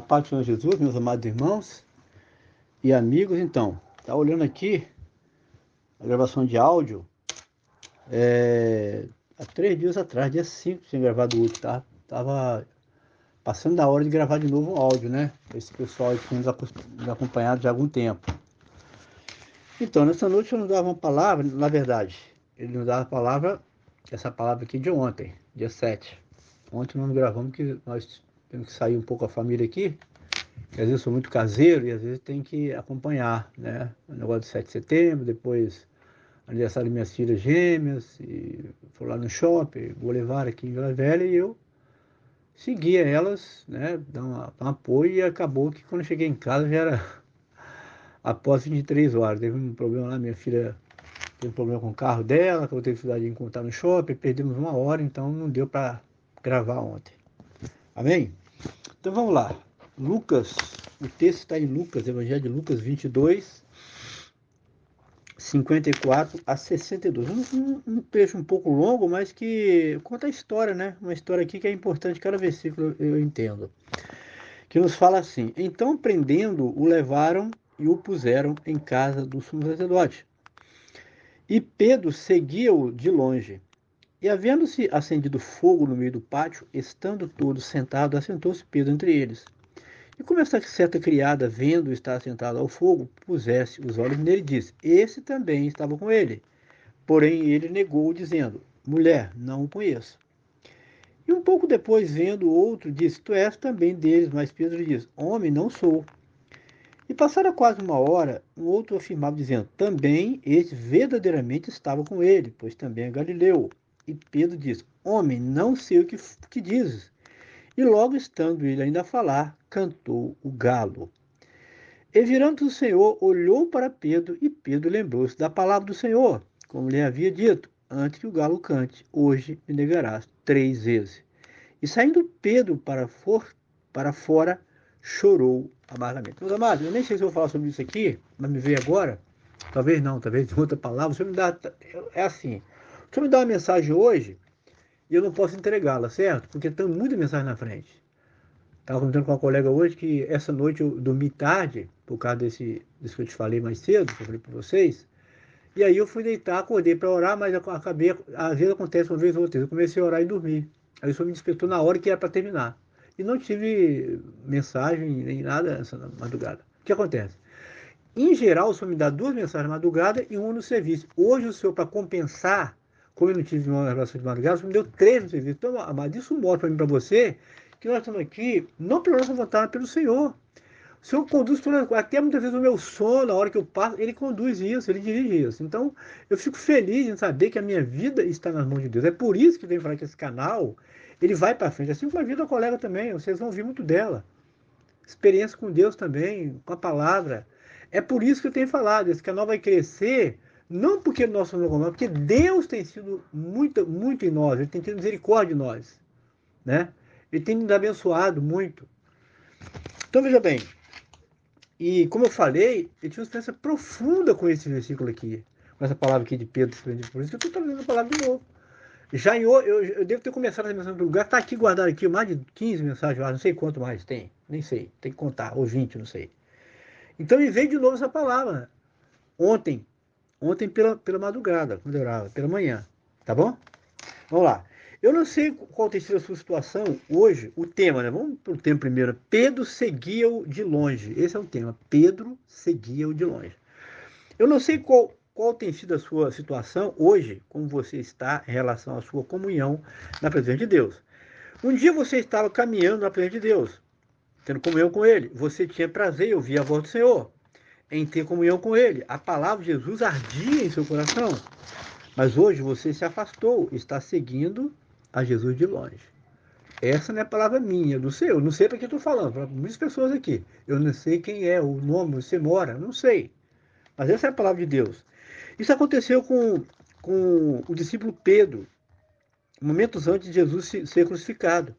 paz do Senhor Jesus, meus amados irmãos e amigos. Então, tá olhando aqui a gravação de áudio, há 3 dias atrás, dia 5, tinha gravado o último, tá? Tava passando da hora de gravar de novo um áudio, né? Esse pessoal que tem nos acompanhado já há algum tempo. Então, nessa noite eu não dava uma palavra, na verdade, ele nos dava a palavra, essa palavra aqui de ontem, dia 7. Ontem nós gravamos que nós temos que sair um pouco a família aqui, que às vezes eu sou muito caseiro e às vezes tem que acompanhar, né? O negócio de 7 de setembro, depois aniversário de minhas filhas gêmeas, e fui lá no shopping, vou levar aqui em Vila Velha, e eu seguia elas, né? Dar um apoio, e acabou que quando eu cheguei em casa já era após 23 horas. Teve um problema lá, minha filha teve um problema com o carro dela, que eu teve que encontrar no shopping, perdemos 1 hora, então não deu para gravar ontem. Amém? Então vamos lá. Lucas, o texto está em Lucas, Evangelho de Lucas 22, 54 a 62. Um trecho um pouco longo, mas que conta a história, né? Uma história aqui que é importante, cada versículo eu entendo. Que nos fala assim: então, prendendo, o levaram e o puseram em casa do sumo sacerdote. E Pedro seguia-o de longe. E havendo-se acendido fogo no meio do pátio, estando todos sentados, assentou-se Pedro entre eles. E como essa certa criada, vendo estar sentado ao fogo, pusesse os olhos nele, disse: esse também estava com ele. Porém ele negou, dizendo: mulher, não o conheço. E um pouco depois, vendo outro, disse: tu és também deles. Mas Pedro diz: homem, não sou. E passara quase 1 hora, um outro afirmava, dizendo: também este verdadeiramente estava com ele, pois também é Galileu. E Pedro diz: homem, não sei o que dizes. E logo estando ele ainda a falar, cantou o galo. E virando o Senhor, olhou para Pedro, e Pedro lembrou-se da palavra do Senhor, como lhe havia dito: antes que o galo cante, hoje me negarás 3 vezes. E saindo Pedro para fora, chorou amargamente. Meus amados, eu nem sei se eu vou falar sobre isso aqui, mas me veio agora. Talvez não, talvez de outra palavra. O Senhor me dá. É assim. O Senhor me dá uma mensagem hoje e eu não posso entregá-la, certo? Porque tem muita mensagem na frente. Estava comentando com uma colega hoje que essa noite eu dormi tarde, por causa disso que eu te falei mais cedo, que eu falei para vocês. E aí eu fui deitar, acordei para orar, mas acabei, às vezes acontece uma vez ou outra, eu comecei a orar e dormir. Aí o Senhor me despertou na hora que era para terminar. E não tive mensagem nem nada essa madrugada. O que acontece? Em geral, o Senhor me dá 2 mensagens na madrugada e uma no serviço. Hoje o Senhor, para compensar, como eu não tive uma relação de madrugada, o Senhor me deu 3 no serviço. Então, amado, isso mostra para mim, para você, que nós estamos aqui, não pela nossa vontade, mas pelo Senhor. O Senhor conduz até muitas vezes o meu sono, a hora que eu passo, Ele conduz isso, Ele dirige isso. Então, eu fico feliz em saber que a minha vida está nas mãos de Deus. É por isso que eu venho falar que esse canal, ele vai para frente. Assim como a vida da colega também, vocês vão ouvir muito dela. Experiência com Deus também, com a palavra. É por isso que eu tenho falado, esse canal vai crescer, não porque nós somos normal, porque Deus tem sido muito, muito em nós, Ele tem tido misericórdia de nós, né? Ele tem nos abençoado muito. Então, veja bem, e como eu falei, eu tive uma experiência profunda com esse versículo aqui, com essa palavra aqui de Pedro, por isso que eu estou trazendo a palavra de novo. Já eu devo ter começado a mensagem do lugar, está aqui guardado aqui, mais de 15 mensagens, não sei quanto mais tem, nem sei, tem que contar, ou 20, não sei. Então me veio de novo essa palavra, ontem pela madrugada, quando eu orava, pela manhã, tá bom? Vamos lá. Eu não sei qual tem sido a sua situação hoje, o tema, né? Vamos para o tema primeiro. Pedro seguia-o de longe. Esse é o tema. Pedro seguia-o de longe. Eu não sei qual tem sido a sua situação hoje, como você está em relação à sua comunhão na presença de Deus. Um dia você estava caminhando na presença de Deus, tendo comunhão com Ele. Você tinha prazer em ouvir a voz do Senhor, em ter comunhão com Ele. A palavra de Jesus ardia em seu coração. Mas hoje você se afastou, está seguindo a Jesus de longe. Essa não é a palavra minha, é do seu. Eu não sei para que estou falando, para muitas pessoas aqui. Eu não sei quem é, o nome, você mora, não sei. Mas essa é a palavra de Deus. Isso aconteceu com o discípulo Pedro, momentos antes de Jesus ser crucificado.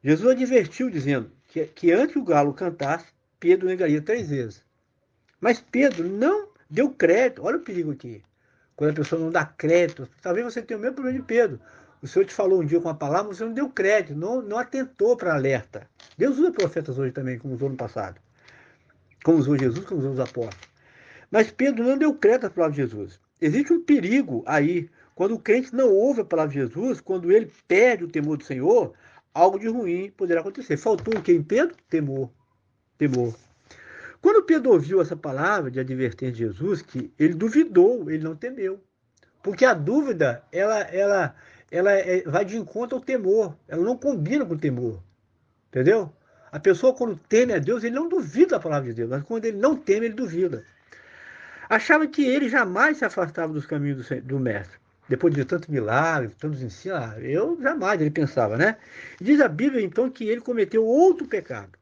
Jesus advertiu, dizendo que antes que o galo cantasse, Pedro negaria 3 vezes. Mas Pedro não deu crédito. Olha o perigo aqui. Quando a pessoa não dá crédito, talvez você tenha o mesmo problema de Pedro. O Senhor te falou um dia com uma palavra, você não deu crédito, não atentou para alerta. Deus usa profetas hoje também, como usou no passado. Como usou Jesus, como usou os apóstolos. Mas Pedro não deu crédito à palavra de Jesus. Existe um perigo aí. Quando o crente não ouve a palavra de Jesus, quando ele perde o temor do Senhor, algo de ruim poderá acontecer. Faltou o que em Pedro? Temor. Temor. Quando Pedro ouviu essa palavra de advertência de Jesus, que ele duvidou, ele não temeu. Porque a dúvida, ela vai de encontro ao temor. Ela não combina com o temor. Entendeu? A pessoa, quando teme a Deus, ele não duvida da palavra de Deus. Mas quando ele não teme, ele duvida. Achava que ele jamais se afastava dos caminhos do mestre. Depois de tantos milagres, tantos ensinos, eu jamais, ele pensava, né? Diz a Bíblia, então, que ele cometeu outro pecado.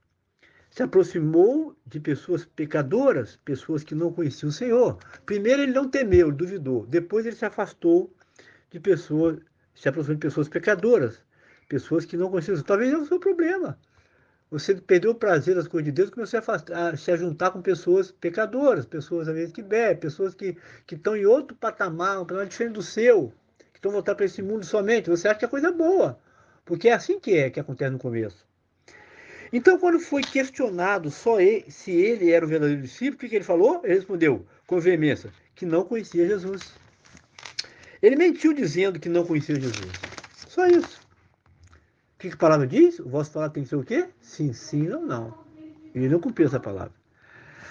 Se aproximou de pessoas pecadoras, pessoas que não conheciam o Senhor. Primeiro ele não temeu, ele duvidou. Depois ele se afastou de pessoas, se aproximou de pessoas pecadoras, pessoas que não conheciam o Senhor. Talvez é o seu problema. Você perdeu o prazer das coisas de Deus e começou a se juntar com pessoas pecadoras, pessoas às vezes que bebem, pessoas que estão em outro patamar, um patamar diferente do seu, que estão voltando para esse mundo somente. Você acha que é coisa boa, porque é assim que acontece no começo. Então, quando foi questionado se ele era o verdadeiro discípulo, o que ele falou? Ele respondeu com veemência que não conhecia Jesus. Ele mentiu dizendo que não conhecia Jesus. Só isso. O que a palavra diz? O vosso falar tem que ser o quê? Sim, sim ou não. Ele não cumpriu essa palavra.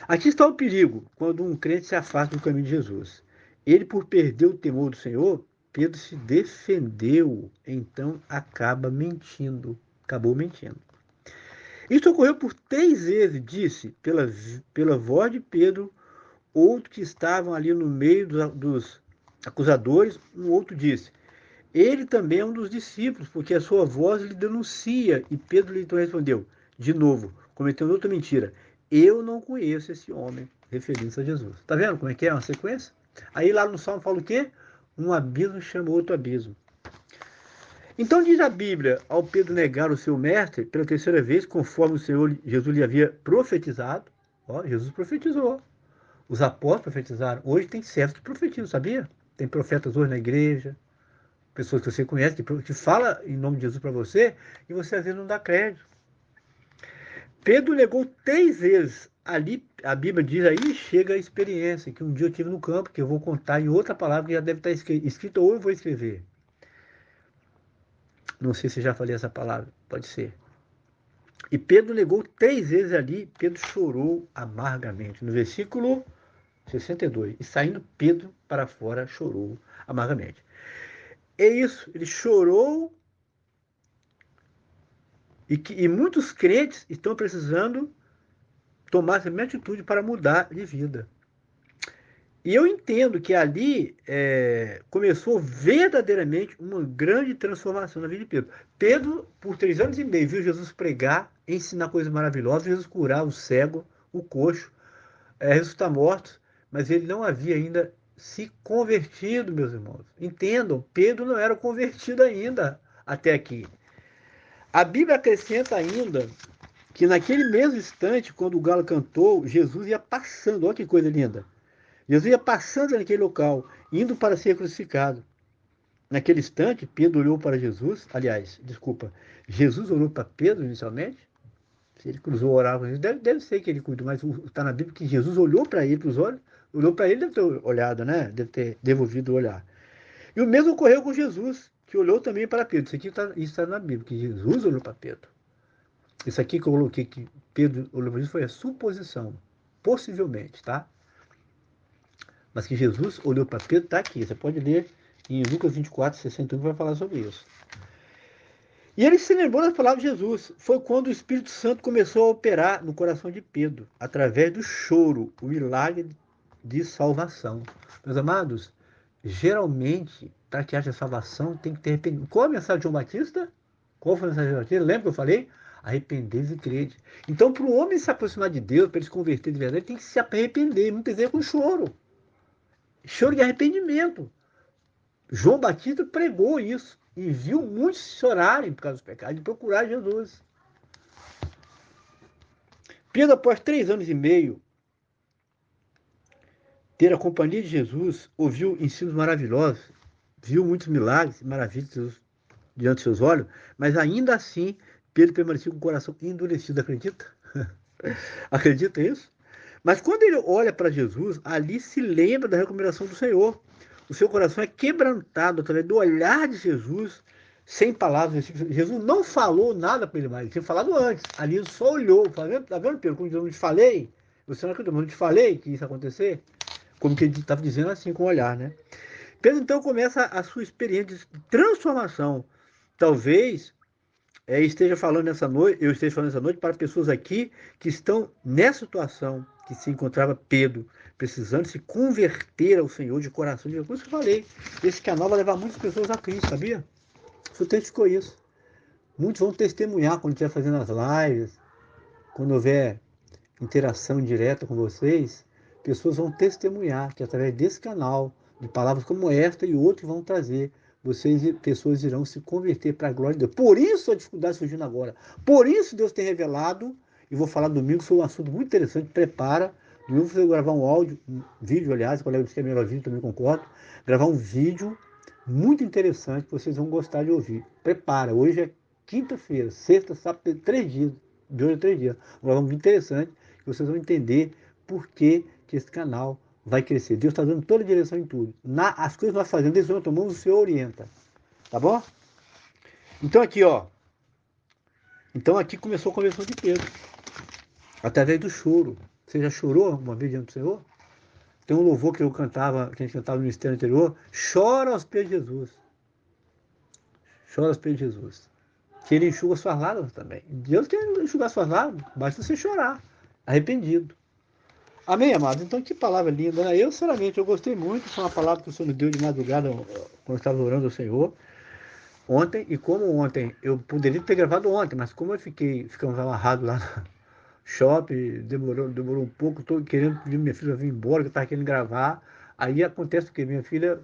Aqui está o perigo quando um crente se afasta do caminho de Jesus. Ele, por perder o temor do Senhor, Pedro se defendeu, então acabou mentindo. Isso ocorreu por 3 vezes, disse, pela voz de Pedro, outro que estavam ali no meio dos acusadores, um outro disse, ele também é um dos discípulos, porque a sua voz lhe denuncia. E Pedro lhe então respondeu, de novo, cometendo outra mentira, eu não conheço esse homem, referindo-se a Jesus. Tá vendo como é que é uma sequência? Aí lá no Salmo fala o quê? Um abismo chama outro abismo. Então diz a Bíblia, ao Pedro negar o seu mestre pela 3ª vez, conforme o Senhor Jesus lhe havia profetizado. Ó, Jesus profetizou. Os apóstolos profetizaram. Hoje tem servos que profetizam, sabia? Tem profetas hoje na igreja, pessoas que você conhece, que fala em nome de Jesus para você, e você às vezes não dá crédito. Pedro negou 3 vezes. Ali a Bíblia diz aí, chega a experiência, que um dia eu tive no campo, que eu vou contar em outra palavra que já deve estar escrita ou eu vou escrever. Não sei se já falei essa palavra, pode ser. E Pedro negou 3 vezes ali, Pedro chorou amargamente. No versículo 62. E saindo Pedro para fora, chorou amargamente. É isso, ele chorou e muitos crentes estão precisando tomar essa mesma atitude para mudar de vida. E eu entendo que ali começou verdadeiramente uma grande transformação na vida de Pedro. Pedro, por 3 anos e meio, viu Jesus pregar, ensinar coisas maravilhosas, Jesus curar o cego, o coxo, ressuscitar mortos, mas ele não havia ainda se convertido, meus irmãos. Entendam, Pedro não era convertido ainda até aqui. A Bíblia acrescenta ainda que naquele mesmo instante, quando o galo cantou, Jesus ia passando, olha que coisa linda. Jesus ia passando naquele local, indo para ser crucificado. Naquele instante, Pedro olhou para Jesus, Jesus olhou para Pedro inicialmente, se ele cruzou o oráculo, deve ser que ele cuidou, mas está na Bíblia que Jesus olhou para ele, para os olhos, olhou para ele, deve ter olhado, né? Deve ter devolvido o olhar. E o mesmo ocorreu com Jesus, que olhou também para Pedro. Isso aqui está na Bíblia, que Jesus olhou para Pedro. Isso aqui que eu coloquei que Pedro olhou para Jesus foi a suposição, possivelmente, tá? Mas que Jesus olhou para Pedro, está aqui. Você pode ler em Lucas 24, 61, que vai falar sobre isso. E ele se lembrou das palavras de Jesus. Foi quando o Espírito Santo começou a operar no coração de Pedro, através do choro, o milagre de salvação. Meus amados, geralmente, para que haja salvação, tem que ter arrependimento. Qual a mensagem de João Batista? Qual foi a mensagem de João Batista? Lembra que eu falei? Arrepender e crede. Então, para o homem se aproximar de Deus, para ele se converter de verdade, ele tem que se arrepender, muitas vezes com choro. Choro de arrependimento. João Batista pregou isso e viu muitos chorarem por causa dos pecados, de procurar Jesus. Pedro, após 3 anos e meio, ter a companhia de Jesus, ouviu ensinos maravilhosos, viu muitos milagres e maravilhas de Jesus diante dos seus olhos, mas ainda assim Pedro permaneceu com o coração endurecido, acredita? Acredita nisso? Mas quando ele olha para Jesus, ali se lembra da recomendação do Senhor. O seu coração é quebrantado através do olhar de Jesus, sem palavras. Jesus não falou nada para ele mais, ele tinha falado antes. Ali ele só olhou, tá vendo, Pedro? Como eu te falei, você não acreditou, mas eu te falei que isso ia acontecer? Como que ele estava dizendo assim com o olhar, né? Pedro então começa a sua experiência de transformação. Talvez esteja falando nessa noite, eu esteja falando nessa noite para pessoas aqui que estão nessa situação que se encontrava Pedro, precisando se converter ao Senhor de coração. Por isso que eu falei, esse canal vai levar muitas pessoas a Cristo, sabia? O texto ficou isso. Muitos vão testemunhar quando estiver fazendo as lives, quando houver interação direta com vocês, pessoas vão testemunhar que através desse canal, de palavras como esta e outros vão trazer, pessoas irão se converter para a glória de Deus. Por isso a dificuldade surgindo agora. Por isso Deus tem revelado, e vou falar domingo sobre um assunto muito interessante, prepara. Domingo você vai gravar um áudio, um vídeo, aliás, o colega disse que é melhor vídeo, também concordo. Gravar um vídeo muito interessante que vocês vão gostar de ouvir. Prepara, hoje é quinta-feira, sexta, sábado, 3 dias. De hoje a 3 dias. Vou gravar um vídeo interessante que vocês vão entender por que esse canal vai crescer. Deus está dando toda a direção em tudo. As coisas que nós fazemos, decisões que tomamos, o Senhor orienta. Tá bom? Então aqui, ó. Então aqui começou a conversão de Pedro. Através do choro. Você já chorou uma vez diante do Senhor? Tem um louvor que a gente cantava no ministério anterior. Chora aos pés de Jesus. Chora aos pés de Jesus. Que ele enxuga suas lágrimas também. Deus quer enxugar suas lágrimas. Basta você chorar. Arrependido. Amém, amados? Então, que palavra linda, né? Eu, sinceramente, eu gostei muito. Foi uma palavra que o Senhor me deu de madrugada, quando eu estava orando ao Senhor, ontem. E como ontem, eu poderia ter gravado ontem, mas como ficamos amarrados lá no shopping, demorou um pouco, estou querendo pedir minha filha vir embora, que eu estava querendo gravar. Aí acontece que minha filha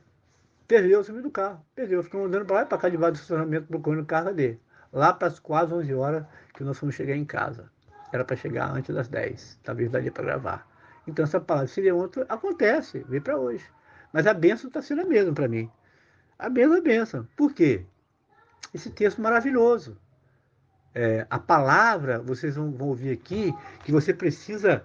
perdeu o sumiu do carro. Perdeu, ficou andando para lá e para cá debaixo do estacionamento, procurando o carro dele. Lá para as quase 11 horas que nós fomos chegar em casa. Era para chegar antes das 10. Talvez daria para gravar. Então essa palavra seria outra, acontece, veio para hoje. Mas a bênção está sendo a mesma para mim. A bênção é a bênção. Por quê? Esse texto maravilhoso. A palavra, vocês vão ouvir aqui, que você precisa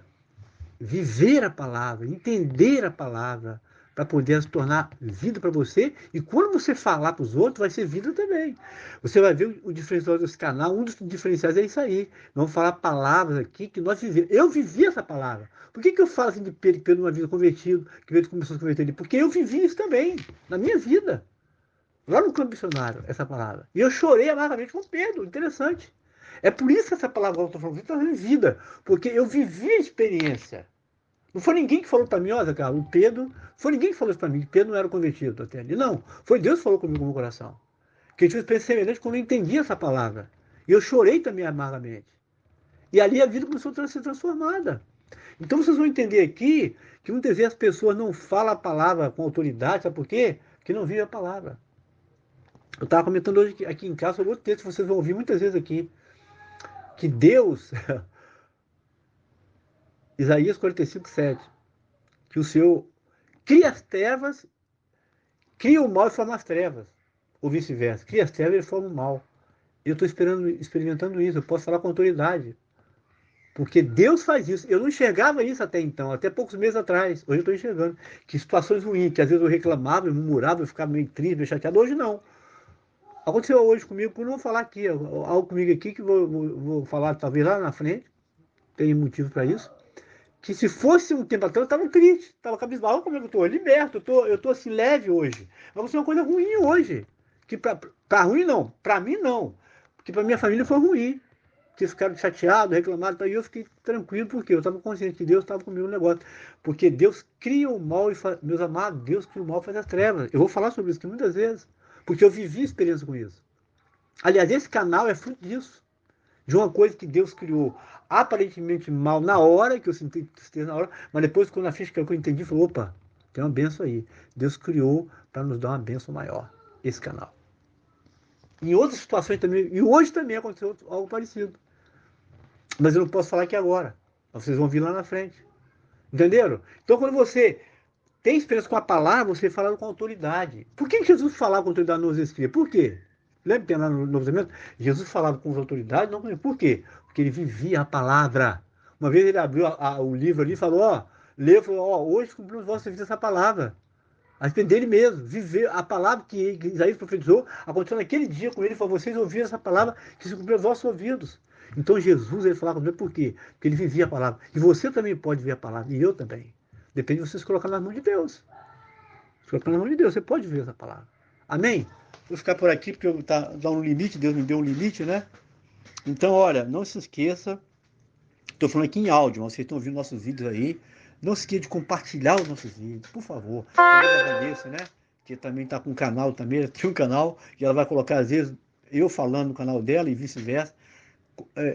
viver a palavra, entender a palavra, para poder se tornar vida para você. E quando você falar para os outros, vai ser vida também. Você vai ver o diferencial desse canal, um dos diferenciais é isso aí. Vamos falar palavras aqui que nós vivemos. Eu vivi essa palavra. Por que eu falo assim de Pedro, que Pedro uma vida convertido, que Pedro começou a se converter ali? Porque eu vivi isso também, na minha vida. Lá no campo missionário, essa palavra. E eu chorei amargamente com Pedro, interessante. É por isso que essa palavra que eu estou falando, está em vida. Porque eu vivi a experiência. Não foi ninguém que falou para mim, olha, cara, o Pedro, foi ninguém que falou isso para mim, que Pedro não era convertido até ali. Não, foi Deus que falou comigo no meu coração. Que eu tive experiência semelhante quando eu entendi essa palavra. E eu chorei também amargamente. E ali a vida começou a ser transformada. Então vocês vão entender aqui que muitas vezes as pessoas não falam a palavra com autoridade, sabe por quê? Porque não vivem a palavra. Eu estava comentando hoje aqui em casa sobre outro texto que vocês vão ouvir muitas vezes aqui. Que Deus, Isaías 45, 7, que o Senhor cria as trevas, cria o mal e forma as trevas. Ou vice-versa. Cria as trevas e forma o mal. Eu estou experimentando isso, eu posso falar com autoridade. Porque Deus faz isso. Eu não enxergava isso até então, até poucos meses atrás. Hoje eu estou enxergando. Que situações ruins, que às vezes eu reclamava, eu murmurava, eu ficava meio triste, meio chateado. Hoje não. Aconteceu hoje comigo, eu não vou falar aqui. Algo comigo aqui que vou falar talvez lá na frente. Tem motivo para isso. Que se fosse um tempo atrás, eu estava triste, estava cabisbaixo. Olha como eu estou, liberto, eu estou assim, leve hoje. Vai acontecer uma coisa ruim hoje. Que para ruim não, para mim não. Porque para minha família foi ruim. Que ficaram chateados, reclamaram, e eu fiquei tranquilo, porque eu estava consciente que Deus estava comigo no negócio. Porque Deus cria o mal, meus amados, Deus cria o mal e faz as trevas. Eu vou falar sobre isso aqui muitas vezes, porque eu vivi experiência com isso. Aliás, esse canal é fruto disso. De uma coisa que Deus criou aparentemente mal na hora, que eu senti tristeza na hora, mas depois, quando a ficha que eu entendi, falei, opa, tem uma benção aí. Deus criou para nos dar uma benção maior, esse canal. Em outras situações também, e hoje também aconteceu algo parecido. Mas eu não posso falar aqui agora. Vocês vão vir lá na frente. Entenderam? Então, quando você tem experiência com a palavra, você fala com autoridade. Por que Jesus falava com autoridade nos Escritos? Por quê? Lembra que tem lá no Novo Testamento? Jesus falava com as autoridades, não, por quê? Porque ele vivia a palavra. Uma vez ele abriu o livro ali e falou, ó, leu, falou, ó, hoje cumprimos vossa vida essa palavra. A respeito dele mesmo, viver a palavra que Isaías profetizou, aconteceu naquele dia com ele, ele falou, vocês ouviram essa palavra que se cumpriu aos vossos ouvidos. Então Jesus, ele falava com ele, por quê? Porque ele vivia a palavra. E você também pode ver a palavra, e eu também. Depende de vocês colocar nas mãos de Deus. Se colocar nas mãos de Deus, você pode ver essa palavra. Amém? Vou ficar por aqui, porque tá um limite, Deus me deu um limite, né? Então, olha, não se esqueça, estou falando aqui em áudio, mas vocês estão ouvindo nossos vídeos aí. Não se esqueça de compartilhar os nossos vídeos, por favor. A Vanessa, né? Que também está com um canal também, ela tem um canal, e ela vai colocar, às vezes, eu falando no canal dela e vice-versa.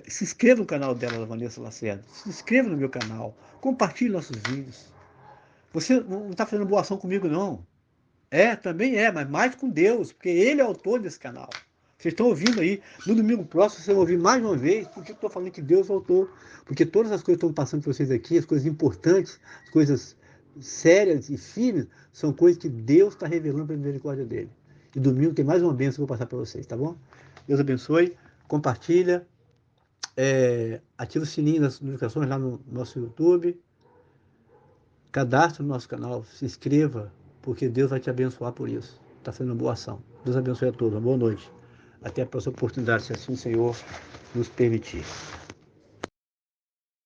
Se inscreva no canal dela, Vanessa Lacerda. Se inscreva no meu canal. Compartilhe nossos vídeos. Você não está fazendo boa ação comigo, não. Também mas mais com Deus, porque Ele é o autor desse canal. Vocês estão ouvindo aí, no domingo próximo, vocês vão ouvir mais uma vez, porque eu estou falando que Deus é o autor. Porque todas as coisas que estão passando para vocês aqui, as coisas importantes, as coisas sérias e firmes, são coisas que Deus está revelando pela misericórdia dele. E domingo tem mais uma bênção que eu vou passar para vocês, tá bom? Deus abençoe, compartilha, ativa o sininho das notificações lá no nosso YouTube, cadastre no nosso canal, se inscreva, porque Deus vai te abençoar por isso. Está fazendo uma boa ação. Deus abençoe a todos. Uma boa noite. Até a próxima oportunidade, se assim o Senhor nos permitir.